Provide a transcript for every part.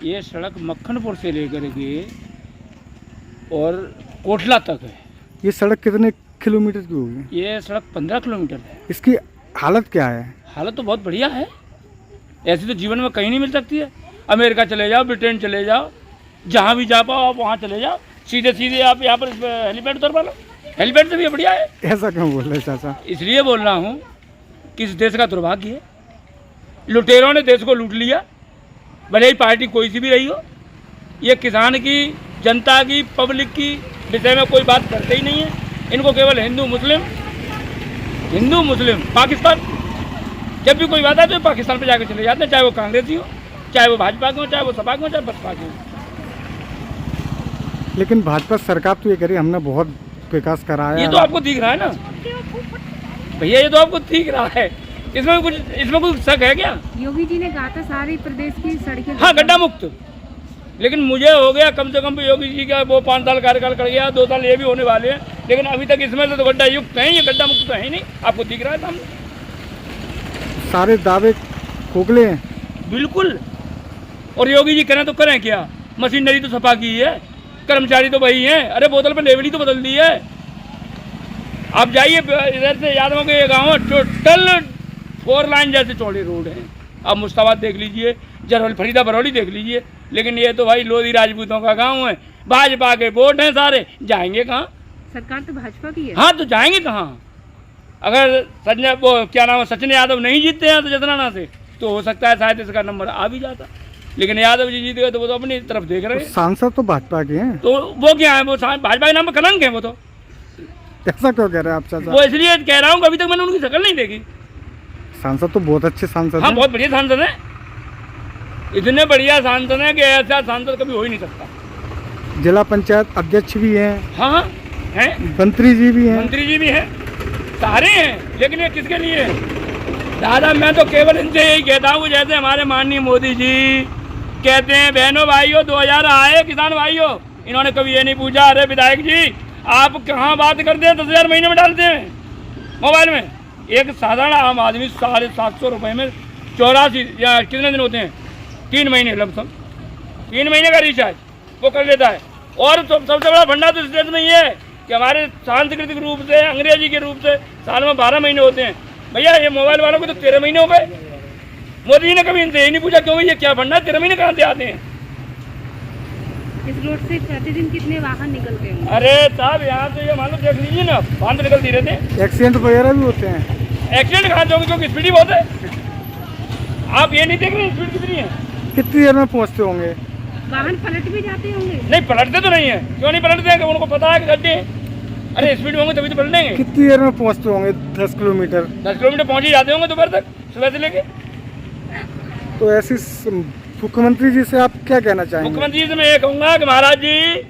ये सड़क मक्खनपुर से लेकर के और कोटला तक है। ये सड़क कितने किलोमीटर की होगी? ये सड़क 15 किलोमीटर है। इसकी हालत क्या है? हालत तो बहुत बढ़िया है, ऐसी तो जीवन में कहीं नहीं मिल सकती है। अमेरिका चले जाओ, ब्रिटेन चले जाओ, जहाँ भी जा पाओ आप वहाँ चले जाओ, सीधे सीधे आप यहाँ पर हेलीपैड उतर पा लो। हेलीपैड से भी बढ़िया है। ऐसा क्यों बोल रहे चाचा? इसलिए बोल रहा हूँ कि इस देश का दुर्भाग्य है, लुटेरों ने देश को लूट लिया, भले ही पार्टी कोई सी भी रही हो। ये किसान की, जनता की, पब्लिक की विषय में कोई बात करते ही नहीं है। इनको केवल हिंदू मुस्लिम पाकिस्तान, जब भी कोई बात है तो पाकिस्तान पे जाकर चले जाते हैं, चाहे वो कांग्रेसी हो, चाहे वो भाजपा के हो, चाहे वो सपा के हो, चाहे बसपा के हो। लेकिन भाजपा सरकार तो ये करी, हमने बहुत विकास कराया। ये तो आपको दिख रहा है ना भैया, ये तो आपको दिख रहा है। इसमें कुछ शक है क्या? योगी जी ने कहा था सारे प्रदेश की सड़कें हाँ गड्ढा मुक्त, लेकिन मुझे हो गया कम से कम योगी जी का वो 5 साल कार्यकाल कर गया, 2 साल ये भी होने वाले हैं, लेकिन अभी तक इसमें से तो गड्ढा युक्त है, ये गड्ढा मुक्त तो है ही नहीं। आपको दिख रहा है सामने, सारे दावे खोखले हैं। बिल्कुल। और योगी जी करें तो करें क्या? मशीनरी तो सपा की है, कर्मचारी तो वही हैं। अरे बोतल पे लेवल ही तो बदल दी है। आप जाइए इधर से यादवों के ये गाँव टोटल 4 लाइन जैसे चौड़े रोड हैं। आप मुस्ताबाद देख लीजिए, जरवल फरीदा बरौली देख लीजिए, लेकिन ये तो भाई लोधी राजपूतों का गांव है, भाजपा के वोट हैं सारे, जाएंगे कहाँ? सरकार तो भाजपा की है। हाँ तो जाएंगे कहाँ? अगर संजय वो क्या नाम है सचिन यादव नहीं जीतते हैं तो जतनाना से, तो हो सकता है शायद इसका नंबर आ भी जाता, लेकिन यादव जी जीत गए तो वो तो अपनी तरफ देख रहे हैं। सांसद तो भाजपा के हैं, तो वो क्या है? वो भाजपा के नाम पर कलंक है वो तो। ऐसा क्यों कह रहे हैं आप चाचा? वो इसलिए कह रहा हूँ, अभी तक मैंने उनकी शक्ल नहीं देखी। सांसद तो बहुत अच्छे सांसद हाँ हैं। बहुत बढ़िया सांसद है, इतने बढ़िया सांसद हैं कि ऐसा सांसद कभी हो ही नहीं सकता। जिला पंचायत अध्यक्ष भी हैं। हाँ हैं, मंत्री जी भी हैं। मंत्री जी भी हैं, सारे हैं, लेकिन ये किसके लिए है? दादा मैं तो केवल इनसे यही कहता हूँ, जैसे हमारे माननीय मोदी जी कहते हैं बहनों भाइयों 2000 आए किसान भाइयों, इन्होंने कभी ये नहीं पूछा अरे विधायक जी आप कहाँ बात करते हैं 10,000 महीने में डालते हैं मोबाइल में। एक साधारण आम आदमी 750 रुपये में 84 या कितने दिन होते हैं? 3 महीने लगभग 3 महीने का रिचार्ज वो कर लेता है। और सबसे बड़ा फंडा तो इस देश में ये है कि हमारे सांस्कृतिक रूप से, अंग्रेजी के रूप से साल में 12 महीने होते हैं। भैया ये मोबाइल वालों को तो 13 महीने हो गए। मोदी जी ने कभी इनसे ये नहीं पूछा क्यों ये क्या फंडा 13 महीने कहाँ से आते हैं? इस रोड से प्रतिदिन कितने वाहन निकलते हैं? अरे साहब यहाँ से ये मालूम देख लीजिए ना, वाहन तो निकलती रहते हैं। एक्सीडेंट वगैरह भी होते हैं। एक्सीडेंट कहाँ होंगे क्योंकि स्पीड ही बहुत है। आप ये नहीं देख रहे स्पीड कितनी है? कितनी देर में पहुँचते होंगे? वाहन पलट भी जाते होंगे? नहीं पलटते तो नहीं है, क्यों नहीं पलटते हैं? उनको पता है कि गड्ढे हैं। अरे स्पीड होंगे तभी तो पलटेंगे। कितनी देर में पहुँचते होंगे? 10 किलोमीटर। 10 किलोमीटर पहुँच ही जाते होंगे दोपहर तक, सुबह से लेके। तो ऐसी मुख्यमंत्री जी से आप क्या कहना चाहेंगे? मुख्यमंत्री जी से मैं ये कहूँगा कि महाराज जी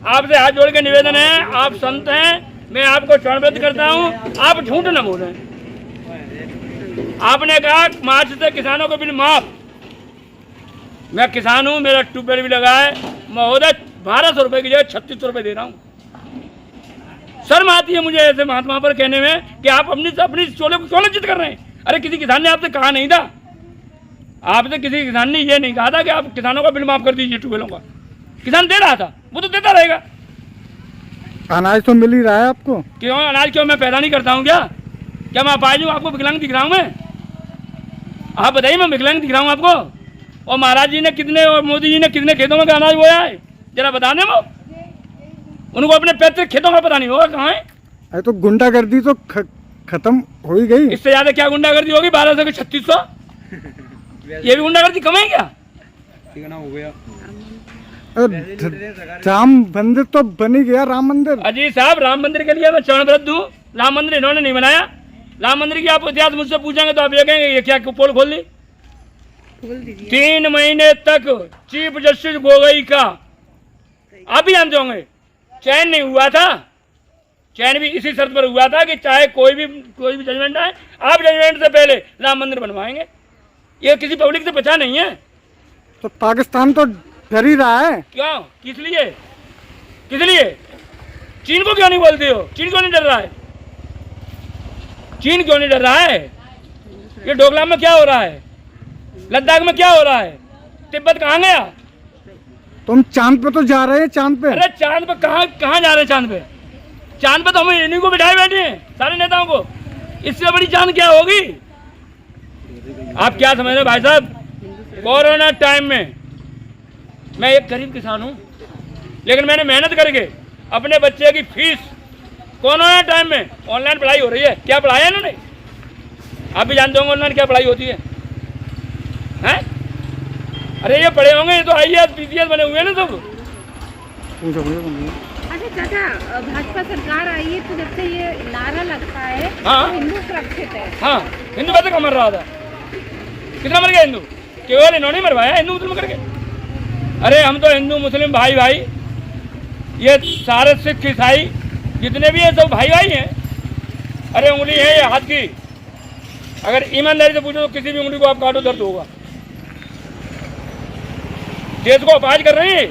आपसे हाथ जोड़ के निवेदन है, आप संत हैं, मैं आपको क्षणबद्ध करता हूँ, आप झूठ न बोलें। आपने कहा मार्च से किसानों को बिल माफ। मैं किसान हूँ, मेरा ट्यूबवेल भी लगा है महोदय, 1200 रुपये की जगह 3600 रुपये दे रहा हूँ। शर्म आती है मुझे ऐसे महात्मा पर कहने में कि आप अपनी चोले को क्यों लज्जित कर रहे हैं? अरे किसी किसान ने आपसे कहा नहीं था, आपसे किसी किसान ने ये नहीं कहा था कि आप किसानों का बिल माफ कर दीजिए ट्यूबवेलों का। किसान दे रहा था, वो तो देता रहेगा। अनाज तो मिल ही रहा है आपको। क्यों अनाज क्यों मैं पैदा नहीं करता हूँ क्या? क्या मैं अपाहिज हूँ? आपको विकलांग दिख रहा हूँ मैं? आप बताइए मैं विकलांग दिख रहा हूँ आपको? और महाराज जी ने कितने और मोदी जी ने कितने खेतों में अनाज बोया है जरा बता दें। वो उनको अपने पैतृक खेतों का पता नहीं होगा कहाँ है। अरे तो गुंडागर्दी तो खत्म हो ही गई। इससे ज्यादा क्या गुंडागर्दी होगी? 1200 के 3600 ये भी गुंडागर्दी कम है क्या? हो गया। राम मंदिर तो बन ही गया। राम मंदिर अजी साहब, राम मंदिर के लिए मैं चरणबद्ध हूँ। राम मंदिर इन्होंने नहीं बनाया। राम मंदिर की आप इतिहास मुझसे पूछेंगे तो आप ये कहेंगे ये क्या पोल खोल दी? 3 महीने तक चीफ जस्टिस गोगोई का आप भी जानते होंगे चयन नहीं हुआ था। चयन भी इसी शर्त पर हुआ था कि चाहे कोई भी जजमेंट आए, आप जजमेंट से पहले राम मंदिर बनवाएंगे। ये किसी पब्लिक से बचा नहीं है। तो पाकिस्तान तो डर ही रहा है। क्यों? किस लिए? किस लिए? चीन को क्यों नहीं बोलते हो? चीन क्यों नहीं डर रहा है? चीन क्यों नहीं डर रहा है? ये डोकलाम में क्या हो रहा है? लद्दाख में क्या हो रहा है? तिब्बत कहाँ गया? तो हम चांद पे तो जा रहे हैं, चांद पे। अरे चांद पे कहाँ कहाँ जा रहे हैं? चांद पे, चांद पे तो हम इन्हीं को बिठाए बैठे हैं, सारे नेताओं को। इससे बड़ी चांद क्या होगी? आप क्या समझ रहे हैं भाई साहब? कोरोना टाइम में मैं एक गरीब किसान हूँ, लेकिन मैंने मेहनत करके अपने बच्चे की फीस, कोरोना टाइम में ऑनलाइन पढ़ाई हो रही है। क्या पढ़ाया है इन्होंने? आप भी जानते होंगे ऑनलाइन क्या पढ़ाई होती है, हैं? अरे ये पढ़े होंगे, ये तो IAS PCS बने हुए हैं ना सब। अच्छा चाचा, भाजपा सरकार आई है तो जब से ये नारा लगता है हाँ। तो हिंदू सुरक्षित है। हाँ, हिंदू वैसे कम मर रहा था। कितना मर गया हिंदू? केवल इन्होंने मरवाया हिंदू मुस्लिम करके। अरे हम तो हिंदू मुस्लिम भाई भाई, ये सारे सिख ईसाई जितने भी हैं सब भाई भाई हैं। अरे उंगली है ये हाथ की, अगर ईमानदारी से पूछो तो किसी भी उंगली को आप काटो दर्द होगा। देश को अपाज कर रही है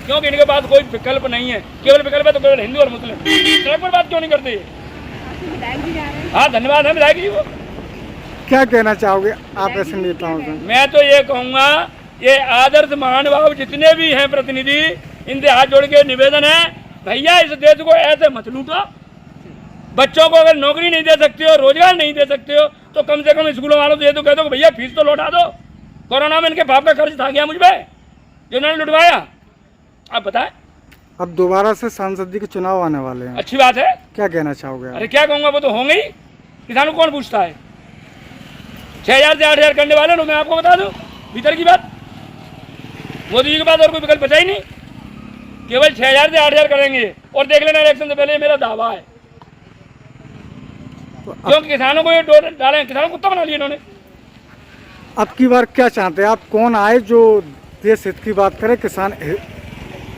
क्योंकि इनके पास कोई विकल्प नहीं है। केवल विकल्प है तो केवल हिंदू और मुस्लिम। सड़क पर बात क्यों नहीं करते? विधायक जी जा रहे हैं। हाँ, धन्यवाद है विधायक जी को। क्या कहना चाहोगे आप ऐसे नेताओं से? मैं तो ये कहूँगा, ये आदर्श महानुभाव जितने भी हैं प्रतिनिधि, इनसे हाथ जोड़ के निवेदन है, भैया इस देश को ऐसे मत लूटो। बच्चों को अगर नौकरी नहीं दे सकते हो, रोजगार नहीं दे सकते हो, तो कम से कम स्कूलों वालों से ये तो कह दो कि भैया फीस तो लौटा दो। कोरोना में इनके बाप का खर्च था गया मुझ पे, जो इन्होंने लुटवाया। आप बताएं। अब दोबारा से सांसद जी के चुनाव आने वाले हैं, अच्छी बात है। क्या कहना चाहोगे आप? अरे क्या कहूँगा, वो तो होंगे ही। किसानों को कौन पूछता है? 6,000 से 8,000 करने वाले लोग, मैं आपको बता दूं भीतर की बात। मोदी जी के पास और कोई विकल्प बचा ही नहीं, केवल 6,000 से 8,000 करेंगे। और देख लेना इलेक्शन से पहले, मेरा दावा है। क्योंकि किसानों को ये डोर डाले, किसानों को कुत्ता बना लिया इन्होंने। अब की बार क्या चाहते हैं आप? कौन आए जो देश हित की बात करे, किसान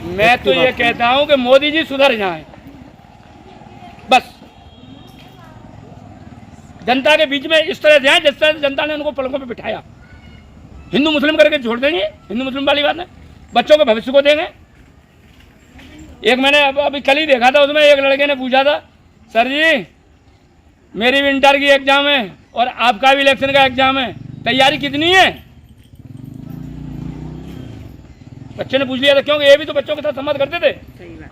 मैं तो ये कहता हूं कि मोदी जी सुधर जाएं, बस जनता के बीच में इस तरह से आए जिस तरह जनता ने उनको पलकों पे बिठाया। हिंदू मुस्लिम करके छोड़ देंगे, हिंदू मुस्लिम वाली बात है। बच्चों के भविष्य को देंगे। एक मैंने अभी कल ही देखा था, उसमें एक लड़के ने पूछा था, सर जी मेरी भी इंटर की एग्जाम है और आपका भी इलेक्शन का एग्जाम है, तैयारी कितनी है? बच्चे ने पूछ लिया था, क्योंकि ये भी तो बच्चों के साथ संवाद करते थे। सही बात।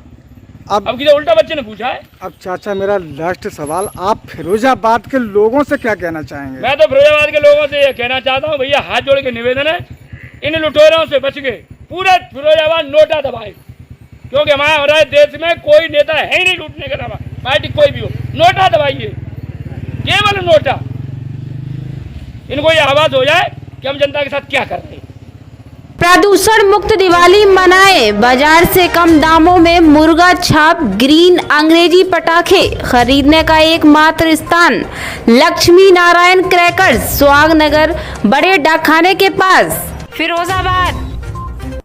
अब किसी उल्टा बच्चे ने पूछा है। अब चाचा मेरा लास्ट सवाल, आप फिरोजाबाद के लोगों से क्या कहना चाहेंगे? मैं तो फिरोजाबाद के लोगों से ये कहना चाहता हूँ, भैया हाथ जोड़ के निवेदन है, इन लुटेरों से बच के पूरा फिरोजाबाद नोटा दबाए। क्योंकि हमारे देश में कोई नेता है ही नहीं लूटने के अलावा, पार्टी कोई भी हो। नोटा दबाइए, केवल नोटा। इनको ये आवाज हो जाए कि हम जनता के साथ क्या कर रहे हैं। प्रदूषण मुक्त दिवाली मनाएं। बाजार से कम दामों में मुर्गा छाप ग्रीन अंग्रेजी पटाखे खरीदने का एकमात्र स्थान लक्ष्मी नारायण क्रैकर्स, सुहाग नगर, बड़े डाकखाने के पास, फिरोजाबाद।